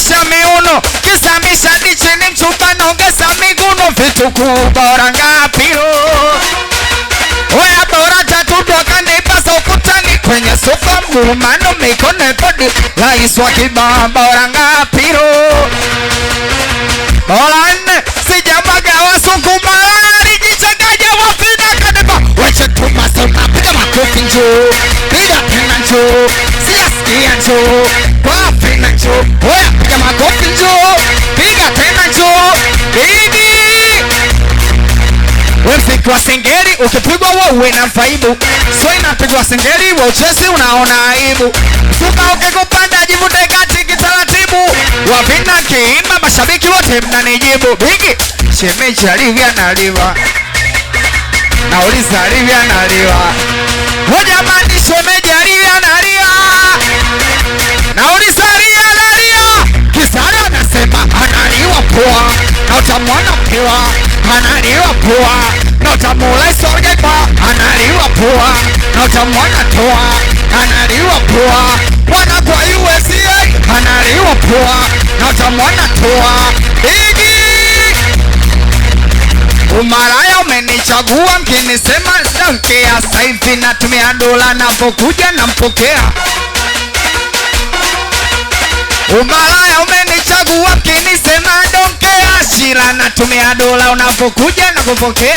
Tingisha miuno, kisamisha dichini mchupa naongeza miguno. Vituku bora ngapiro, wea bora tatu doka nipasa ukutani. Kwenye sofa mgurumano mikone podi, laiswa kibaa bora ngapiro. Bora nne, sijamaga wa sukuma jichagaja wafina kadeba. Weche tumasona, piga makofi njoo, piga tena njoo, siyasikia njoo, wafina njoo. Oya piga makofi njoo, piga tena njoo, baby. Wemsiki wa singeri, ukipigwa uwe na mfaibu. So inapigwa singeri, wa uchesi unaona aibu. Suka ukikupanda jivute katiki taratibu. Wapina kiima, mashabiki wote mnanijibu. Bigi, shemeji alivya naliwa, nauliza alivya naliwa. Hojamani shemeji alivya naliwa, nauliza alivya naliwa. Kisari anasema analiwa poa, na utamwana pewa. Analiwa poa, na utamula isorgepa. Analiwa poa, na utamwana toa. Analiwa poa, wana kwa USA. Analiwa poa, na utamwana toa. Bigi umalaya umenichagua mkinisema donkea. Saivi natumia dola napokuja na mpokea. Umalaya umenichagua mkinisema donkea. Shira natumia dola unapokuja na kupokea.